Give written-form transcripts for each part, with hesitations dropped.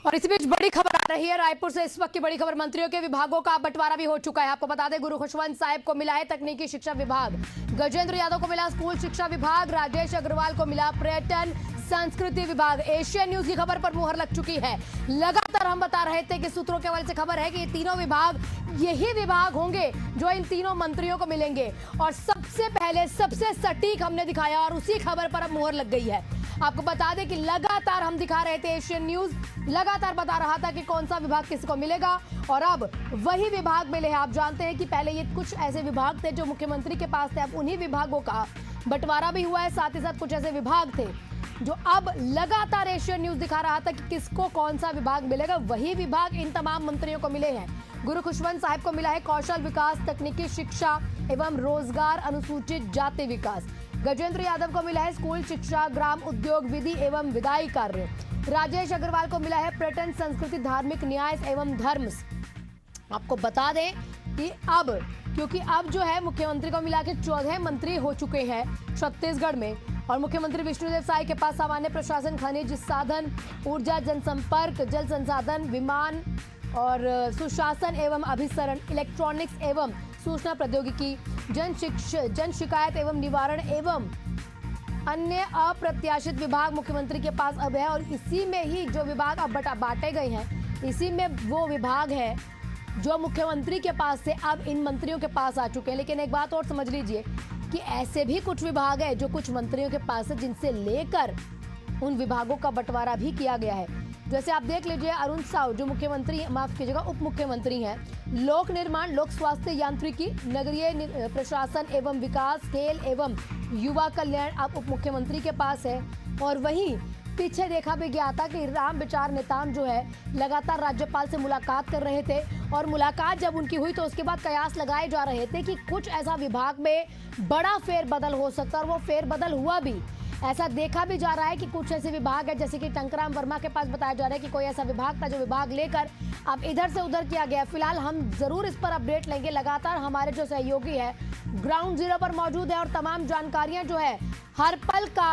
और इसी बीच बड़ी खबर आ रही है रायपुर से। इस वक्त की बड़ी खबर, मंत्रियों के विभागों का बंटवारा भी हो चुका है। आपको बता दें, गुरु खुशवंत साहिब को मिला है तकनीकी शिक्षा विभाग, गजेंद्र यादव को मिला स्कूल शिक्षा विभाग, राजेश अग्रवाल को मिला पर्यटन संस्कृति विभाग। एशियन न्यूज की खबर पर मुहर लग चुकी है। लगातार हम बता रहे थे कि सूत्रों के हवाले से खबर है कि ये तीनों विभाग यही विभाग होंगे जो इन तीनों मंत्रियों को मिलेंगे, और सबसे पहले सबसे सटीक हमने दिखाया और उसी खबर पर अब मुहर लग गई है। आपको बता दें कि लगातार हम दिखा रहे थे, एशियन न्यूज लगातार बता रहा था कि कौन सा विभाग किसको मिलेगा, और अब वही विभाग मिले हैं। आप जानते हैं कि पहले ये कुछ ऐसे विभाग थे जो मुख्यमंत्री के पास थे, अब उन्हीं विभागों का बंटवारा भी हुआ है। साथ ही साथ कुछ ऐसे विभाग थे जो अब लगातार एशियन न्यूज दिखा रहा था कि किसको कौन सा विभाग मिलेगा, वही विभाग इन तमाम मंत्रियों को मिले हैं। गुरु खुशवंत साहिब को मिला है कौशल विकास, तकनीकी शिक्षा एवं रोजगार, अनुसूचित जाति विकास। गजेंद्र यादव को मिला है स्कूल शिक्षा, ग्राम उद्योग, विधि एवं विधायी कार्य। राजेश अग्रवाल को मिला है पर्यटन संस्कृति, धार्मिक न्याय एवं धर्म। आपको बता दें कि क्योंकि अब जो है मुख्यमंत्री को मिला के 14 मंत्री हो चुके हैं छत्तीसगढ़ में, और मुख्यमंत्री विष्णुदेव साय के पास सामान्य प्रशासन, खनिज संसाधन, ऊर्जा, जनसंपर्क, जल संसाधन, विमान और सुशासन एवं अभिसरण, इलेक्ट्रॉनिक्स एवं सूचना प्रौद्योगिकी, जन शिकायत एवं निवारण एवं अन्य अप्रत्याशित विभाग मुख्यमंत्री के पास अब है। और इसी में ही जो विभाग अब बांटे गए हैं, इसी में वो विभाग है जो मुख्यमंत्री के पास से अब इन मंत्रियों के पास आ चुके हैं। लेकिन एक बात और समझ लीजिए कि ऐसे भी कुछ विभाग है जो कुछ मंत्रियों के पास है, जिनसे लेकर उन विभागों का बंटवारा भी किया गया है। जैसे आप देख लीजिए, अरुण साव जो मुख्यमंत्री, माफ कीजिएगा, उप मुख्यमंत्री हैं, लोक निर्माण, लोक स्वास्थ्य यांत्रिकी, नगरीय प्रशासन एवं विकास, खेल एवं युवा कल्याण अब उप मुख्यमंत्री के पास है। और वहीं पीछे देखा भी गया था कि रामविचार नेताम जो है लगातार राज्यपाल से मुलाकात कर रहे थे, और मुलाकात जब उनकी हुई तो उसके बाद कयास लगाए जा रहे थे कि कुछ ऐसा विभाग में बड़ा फेरबदल हो सकता है, और वो फेरबदल हुआ भी। ऐसा देखा भी जा रहा है कि कुछ ऐसे विभाग है, जैसे कि टंकराम वर्मा के पास बताया जा रहा है कि कोई ऐसा विभाग था जो विभाग लेकर अब इधर से उधर किया गया। फिलहाल हम जरूर इस पर अपडेट लेंगे। लगातार हमारे जो सहयोगी है ग्राउंड जीरो पर मौजूद है और तमाम जानकारियां जो है हर पल का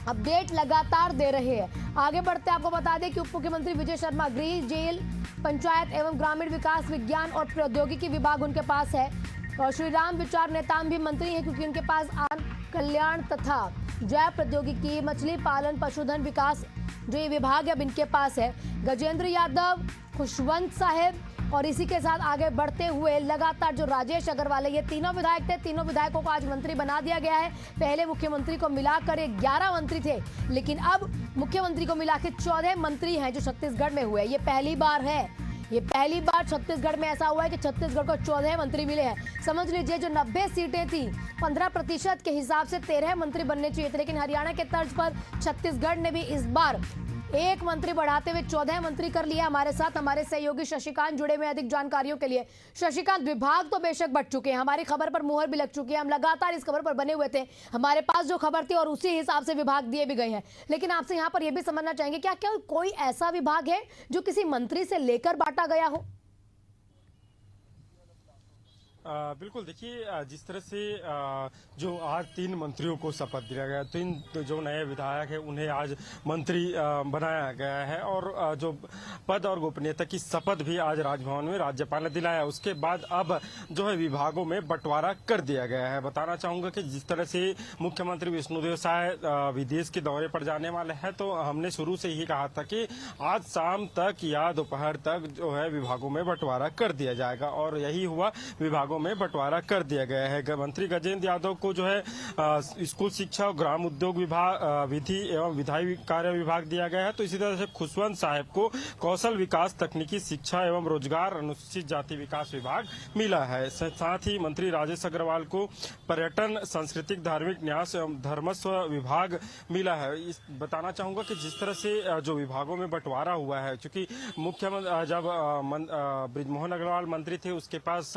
अपडेट लगातार दे रहे हैं। आगे बढ़ते आपको बता दें कि उप मुख्यमंत्री विजय शर्मा गृह, जेल, पंचायत एवं ग्रामीण विकास, विज्ञान और प्रौद्योगिकी विभाग उनके पास है। और श्री राम विचार नेताम भी मंत्री हैं, क्योंकि उनके पास आन कल्याण तथा जैव प्रौद्योगिकी, मछली पालन, पशुधन विकास जो ये विभाग है अब इनके पास है। गजेंद्र यादव, खुशवंत साहिब, और इसी के साथ आगे बढ़ते हुए लगातार जो राजेश अग्रवाल है, ये तीनों विधायक थे। तीनों विधायकों को आज मंत्री बना दिया गया है। पहले मुख्यमंत्री को मिलाकर 11 मंत्री थे, लेकिन अब मुख्यमंत्री को मिला के 14 मंत्री हैं जो छत्तीसगढ़ में हुए। ये पहली बार है, ये पहली बार छत्तीसगढ़ में ऐसा हुआ है कि छत्तीसगढ़ को 14 मंत्री मिले हैं। समझ लीजिए, जो 90 सीटें थी, 15% के हिसाब से 13 मंत्री बनने चाहिए थे, लेकिन हरियाणा के तर्ज पर छत्तीसगढ़ ने भी इस बार एक मंत्री बढ़ाते हुए 14 मंत्री कर लिया। हमारे साथ हमारे सहयोगी शशिकांत जुड़े हुए अधिक जानकारियों के लिए। शशिकांत, विभाग तो बेशक बढ़ चुके हैं, हमारी खबर पर मुहर भी लग चुकी है, हम लगातार इस खबर पर बने हुए थे, हमारे पास जो खबर थी और उसी हिसाब से विभाग दिए भी गए हैं। लेकिन आपसे यहाँ पर यह भी समझना चाहेंगे, क्या क्या कोई ऐसा विभाग है जो किसी मंत्री से लेकर बांटा गया हो? बिल्कुल, देखिए, जिस तरह से जो आज 3 मंत्रियों को शपथ दिया गया, 3 जो नए विधायक हैं उन्हें आज मंत्री बनाया गया है, और जो पद और गोपनीयता की शपथ भी आज राजभवन में राज्यपाल ने दिलाया। उसके बाद अब जो है विभागों में बंटवारा कर दिया गया है। बताना चाहूंगा कि जिस तरह से मुख्यमंत्री विष्णुदेव साय विदेश के दौरे पर जाने वाले हैं, तो हमने शुरू से ही कहा था कि आज शाम तक या दोपहर तक जो है विभागों में बंटवारा कर दिया जाएगा, और यही हुआ, विभागों में बंटवारा कर दिया गया है। मंत्री गजेंद्र यादव को जो है स्कूल शिक्षा और ग्राम उद्योग विभाग, विधि एवं विधायी कार्य विभाग दिया गया है। तो इसी तरह से खुशवंत साहिब को कौशल विकास, तकनीकी शिक्षा एवं रोजगार, अनुसूचित जाति विकास विभाग मिला है। साथ ही मंत्री राजेश अग्रवाल को पर्यटन, सांस्कृतिक, धार्मिक न्यास एवं धर्मस्व विभाग मिला है। बताना चाहूंगा कि जिस तरह से जो विभागों में बंटवारा हुआ है, चूंकि मुख्यमंत्री जब बृजमोहन अग्रवाल मंत्री थे, उसके पास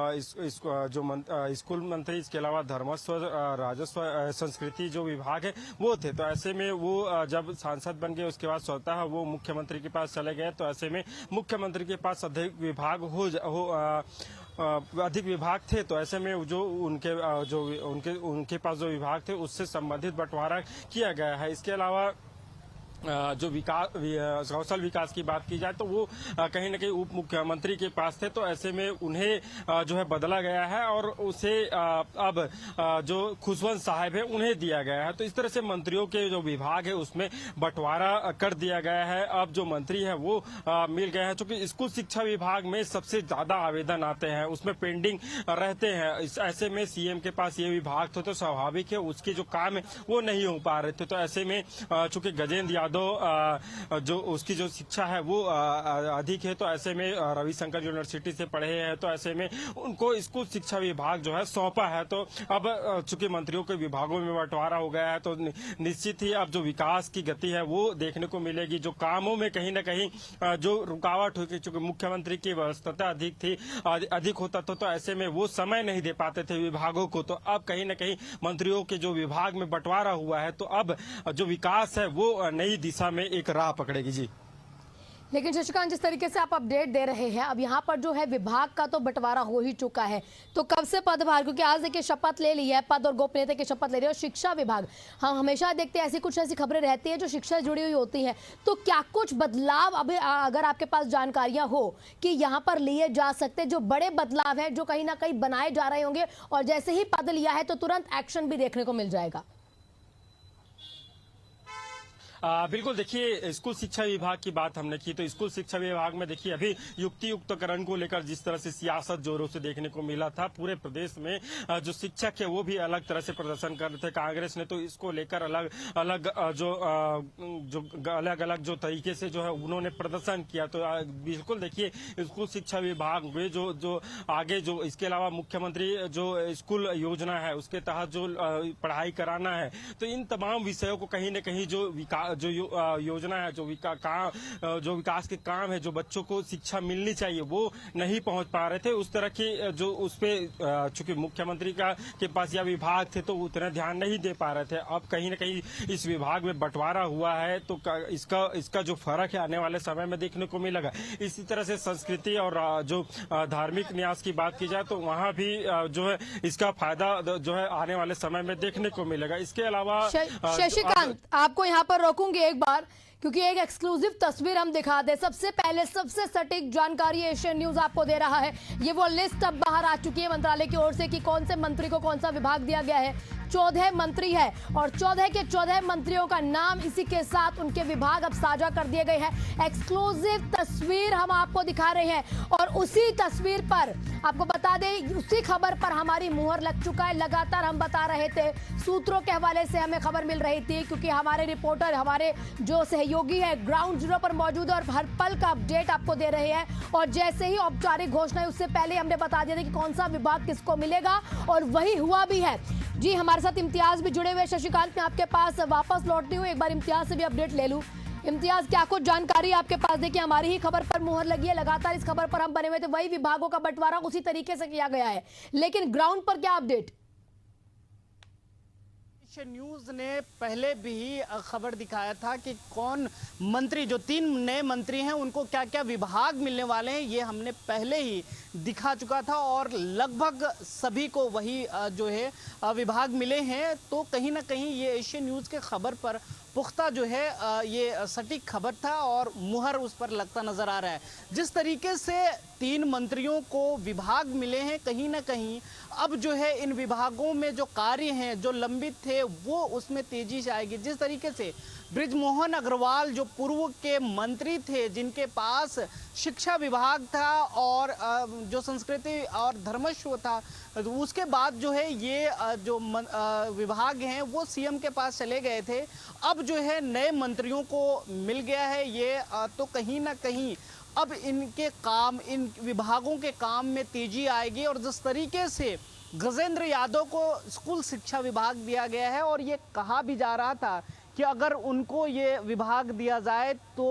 स्कूल मंत्री, इसके अलावा धर्मस्व, राजस्व, संस्कृति जो विभाग है वो थे। तो ऐसे में वो जब सांसद बन गए, उसके बाद स्वतः वो मुख्यमंत्री के पास चले गए। तो ऐसे में मुख्यमंत्री के पास अधिक विभाग अधिक विभाग थे, तो ऐसे में जो उनके पास जो विभाग थे उससे संबंधित बंटवारा किया गया है। इसके अलावा जो कौशल विकास की बात की जाए तो वो कहीं न कहीं उप मुख्यमंत्री के पास थे, तो ऐसे में उन्हें जो है बदला गया है और उसे अब जो खुशवंत साहब है उन्हें दिया गया है। तो इस तरह से मंत्रियों के जो विभाग है उसमें बंटवारा कर दिया गया है। अब जो मंत्री है वो मिल गए हैं, चूंकि स्कूल शिक्षा विभाग में सबसे ज्यादा आवेदन आते हैं, उसमें पेंडिंग रहते हैं। ऐसे में सीएम के पास ये विभाग तो स्वाभाविक है उसके जो काम है वो नहीं हो पा रहे थे। तो ऐसे में चूंकि गजेंद्र यादव जो उसकी जो शिक्षा है वो अधिक है, तो ऐसे में रविशंकर यूनिवर्सिटी से पढ़े हैं, तो ऐसे में उनको स्कूल शिक्षा विभाग जो है सौंपा है। तो अब चूंकि मंत्रियों के विभागों में बंटवारा हो गया है तो निश्चित ही अब जो विकास की गति है वो देखने को मिलेगी। जो कामों में कहीं न कहीं जो रुकावट हुई, चूंकि मुख्यमंत्री की व्यस्तता अधिक होता था, तो ऐसे में वो समय नहीं दे पाते थे विभागों को। तो अब कहीं न कहीं मंत्रियों के जो विभाग में बंटवारा हुआ है तो अब जो विकास है वो नई दिशा में एक राह पकड़ेगी। जी लेकिन शशिकांत, जिस तरीके से आप अपडेट दे रहे हैं, अब यहाँ पर जो है विभाग का तो बंटवारा हो ही चुका है, तो कब से पदभार, क्योंकि आज देखिए शपथ ले ली है, पद और गोपनीयता की शपथ ले रही है। और शिक्षा विभाग, हम हमेशा देखते हैं ऐसी खबरें रहती है जो शिक्षा से जुड़ी हुई होती हैं, तो क्या कुछ बदलाव अभी अगर आपके पास जानकारियां हो कि यहाँ पर लिए जा सकते, जो बड़े बदलाव है जो कहीं ना कहीं बनाए जा रहे होंगे और जैसे ही पद लिया है तो तुरंत एक्शन भी देखने को मिल जाएगा? बिल्कुल, देखिए स्कूल शिक्षा विभाग की बात हमने की, तो स्कूल शिक्षा विभाग में देखिए अभी युक्तियुक्तकरण को लेकर जिस तरह से सियासत जोरों से देखने को मिला था, पूरे प्रदेश में जो शिक्षक है वो भी अलग तरह से प्रदर्शन कर रहे थे। कांग्रेस ने तो इसको लेकर अलग अलग जो तरीके से जो है उन्होंने प्रदर्शन किया। तो बिल्कुल देखिए स्कूल शिक्षा विभाग में जो आगे जो इसके अलावा मुख्यमंत्री जो स्कूल योजना है उसके तहत जो पढ़ाई कराना है, तो इन तमाम विषयों को कहीं न कहीं जो योजना है, जो विकास के काम है, जो बच्चों को शिक्षा मिलनी चाहिए वो नहीं पहुंच पा रहे थे। उस तरह की जो उस पे चूंकि मुख्यमंत्री के पास यह विभाग थे तो उतना ध्यान नहीं दे पा रहे थे। अब कहीं न कहीं इस विभाग में बंटवारा हुआ है तो इसका जो फर्क है आने वाले समय में देखने को मिलेगा। इसी तरह से संस्कृति और जो धार्मिक न्यास की बात की जाए तो वहाँ भी जो है इसका फायदा जो है आने वाले समय में देखने को मिलेगा। इसके अलावा शशिकांत, आपको यहाँ पर रोकूंगी एक बार, क्योंकि एक एक्सक्लूसिव तस्वीर हम दिखा दे। सबसे पहले सबसे सटीक जानकारी एशियन न्यूज आपको दे रहा है। ये वो लिस्ट अब बाहर आ चुकी है मंत्रालय की ओर से कि कौन से मंत्री को कौन सा विभाग दिया गया है। 14 मंत्री है और 14 के 14 मंत्रियों का नाम इसी के साथ उनके विभाग अब साझा कर दिए गए हैं। एक्सक्लूसिव तस्वीर हम आपको दिखा रहे हैं और उसी तस्वीर पर आपको बता दें, उसी खबर पर हमारी मुहर लग चुका है। लगातार हम बता रहे थे, सूत्रों के हवाले से हमें खबर मिल रही थी, क्योंकि हमारे रिपोर्टर, हमारे जो सहयोगी है ग्राउंड जीरो पर मौजूद है और हर पल का अपडेट आपको दे रहे हैं। और जैसे ही औपचारिक घोषणा है उससे पहले हमने बता दिया था कि कौन सा विभाग किसको मिलेगा और वही हुआ भी है। जी, हमारे साथ इम्तियाज भी जुड़े हुए। शशिकांत, मैं आपके पास वापस लौटती हूँ, एक बार इम्तियाज से भी अपडेट ले लूँ। इम्तियाज, क्या कुछ जानकारी आपके पास? देखिए हमारी ही खबर पर मुहर लगी है, लगातार इस खबर पर हम बने हुए थे, वही विभागों का बंटवारा उसी तरीके से किया गया है, लेकिन ग्राउंड पर क्या अपडेट? न्यूज ने पहले भी खबर दिखाया था कि कौन मंत्री, जो 3 नए मंत्री हैं उनको क्या क्या विभाग मिलने वाले हैं, ये हमने पहले ही दिखा चुका था और लगभग सभी को वही जो है विभाग मिले हैं। तो कहीं ना कहीं ये एशियन न्यूज के खबर पर पुख्ता जो है ये सटीक खबर था और मुहर उस पर लगता नजर आ रहा है। जिस तरीके से 3 मंत्रियों को विभाग मिले हैं, कहीं ना कहीं अब जो है इन विभागों में जो कार्य हैं जो लंबित थे वो उसमें तेजी से आएगी। जिस तरीके से बृजमोहन अग्रवाल जो पूर्व के मंत्री थे, जिनके पास शिक्षा विभाग था और जो संस्कृति और धर्मस्व था, उसके बाद जो है ये जो विभाग हैं वो सीएम के पास चले गए थे। अब जो है नए मंत्रियों को मिल गया है ये, तो कहीं ना कहीं अब इनके काम, इन विभागों के काम में तेजी आएगी। और जिस तरीके से गजेंद्र यादव को स्कूल शिक्षा विभाग दिया गया है और ये कहा भी जा रहा था कि अगर उनको ये विभाग दिया जाए तो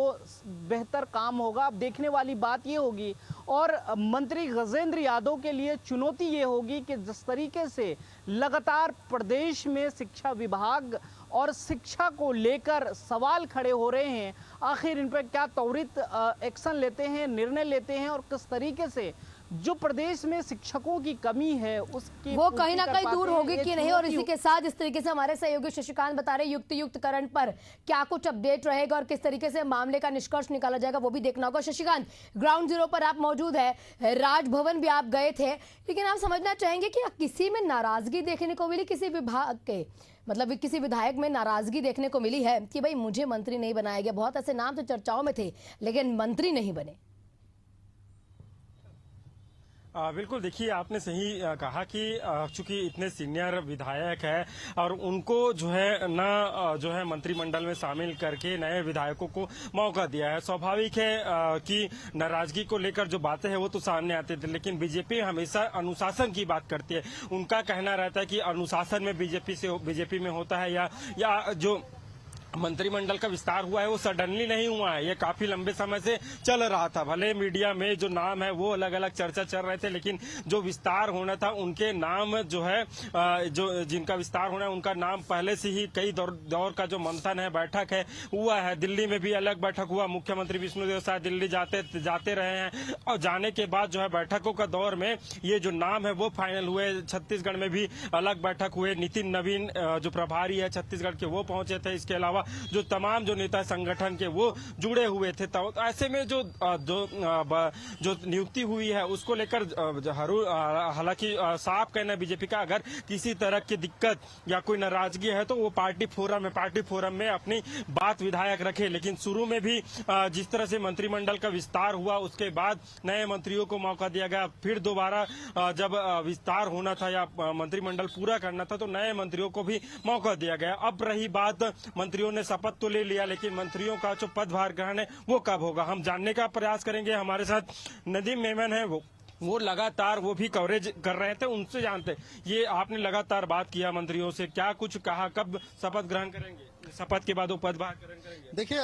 बेहतर काम होगा। अब देखने वाली बात ये होगी और मंत्री गजेंद्र यादव के लिए चुनौती ये होगी कि जिस तरीके से लगातार प्रदेश में शिक्षा विभाग और शिक्षा को लेकर सवाल खड़े हो रहे हैं, आखिर इन पर क्या त्वरित एक्शन लेते हैं, निर्णय लेते हैं और किस तरीके से जो प्रदेश में शिक्षकों की कमी है उसकी वो पूर्ति कहीं ना कर कहीं पाते दूर हैं। होगी ये कि नहीं। और चुनौती इसी के साथ जिस तरीके से हमारे सहयोगी शशिकांत बता रहे युक्तिकरण पर क्या कुछ अपडेट रहेगा और किस तरीके से मामले का निष्कर्ष निकाला जाएगा वो भी देखना होगा। शशिकांत, ग्राउंड जीरो पर आप मौजूद है, राजभवन भी आप गए थे, लेकिन आप समझना चाहेंगे कि किसी में नाराजगी देखने को मिली, किसी विभाग के मतलब किसी विधायक में नाराजगी देखने को मिली है कि भाई मुझे मंत्री नहीं बनाया गया? बहुत ऐसे नाम तो चर्चाओं में थे लेकिन मंत्री नहीं बने। बिल्कुल, देखिए आपने सही कहा कि चूंकि इतने सीनियर विधायक है और उनको जो है न जो है मंत्रिमंडल में शामिल करके नए विधायकों को मौका दिया है। स्वाभाविक है कि नाराजगी को लेकर जो बातें हैं वो तो सामने आते थे, लेकिन बीजेपी हमेशा अनुशासन की बात करती है। उनका कहना रहता है कि अनुशासन में बीजेपी में होता है या जो मंत्रिमंडल का विस्तार हुआ है वो सडनली नहीं हुआ है, ये काफी लंबे समय से चल रहा था। भले मीडिया में जो नाम है वो अलग अलग चर्चा चल रहे थे, लेकिन जो विस्तार होना था उनके नाम जो है जो जिनका विस्तार होना है उनका नाम पहले से ही कई दौर का जो मंथन है, बैठक है हुआ है। दिल्ली में भी अलग बैठक हुआ, मुख्यमंत्री विष्णुदेव साय दिल्ली जाते रहे हैं और जाने के बाद जो है बैठकों का दौर में ये जो नाम है वो फाइनल हुए। छत्तीसगढ़ में भी अलग बैठक हुए, नितिन नवीन जो प्रभारी है छत्तीसगढ़ के वो पहुंचे थे। इसके अलावा जो तमाम जो नेता संगठन के वो जुड़े हुए थे। तो ऐसे में जो नियुक्ति हुई है उसको लेकर हालांकि साफ कहना है बीजेपी का, अगर किसी तरह की दिक्कत या कोई नाराजगी है तो वो पार्टी फोरम में अपनी बात विधायक रखे। लेकिन शुरू में भी जिस तरह से मंत्रिमंडल का विस्तार हुआ उसके बाद नए मंत्रियों को मौका दिया गया, फिर दोबारा जब विस्तार होना था या मंत्रिमंडल पूरा करना था तो नए मंत्रियों को भी मौका दिया गया। अब रही बात, मंत्रियों ने शपथ तो ले लिया लेकिन मंत्रियों का जो पदभार ग्रहण है वो कब होगा, हम जानने का प्रयास करेंगे। हमारे साथ नदीम मेमन है, वो लगातार वो भी कवरेज कर रहे थे, उनसे जानते ये आपने लगातार बात किया मंत्रियों से, क्या कुछ कहा, कब शपथ ग्रहण करेंगे, शपथ के बाद वो पदभार ग्रहण करेंगे? देखिए,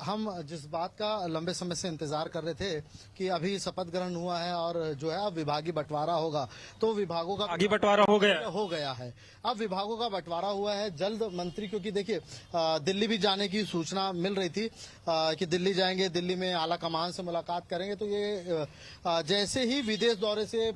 हम जिस बात का लंबे समय से इंतजार कर रहे थे कि अभी शपथ ग्रहण हुआ है और जो है अब विभागीय बंटवारा होगा, तो विभागों का आगे बंटवारा हो गया है। अब विभागों का बंटवारा हुआ है जल्द मंत्री, क्योंकि देखिए दिल्ली भी जाने की सूचना मिल रही थी कि दिल्ली जाएंगे, दिल्ली में आला कमान से मुलाकात करेंगे। तो ये जैसे ही विदेश दौरे से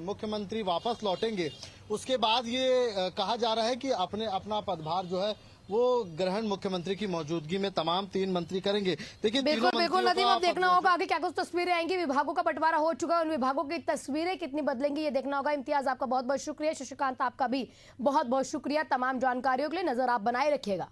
मुख्यमंत्री वापस लौटेंगे उसके बाद ये कहा जा रहा है कि अपना पदभार जो है वो ग्रहण मुख्यमंत्री की मौजूदगी में तमाम 3 मंत्री करेंगे। देखिए बिल्कुल नदीम, अब देखना होगा आगे क्या कुछ तस्वीरें आएंगी। विभागों का बंटवारा हो चुका है, उन विभागों की तस्वीरें कितनी बदलेंगी ये देखना होगा। इम्तियाज, आपका बहुत बहुत शुक्रिया। शशिकांत, आपका भी बहुत बहुत शुक्रिया तमाम जानकारियों के लिए। नजर आप बनाए रखिएगा।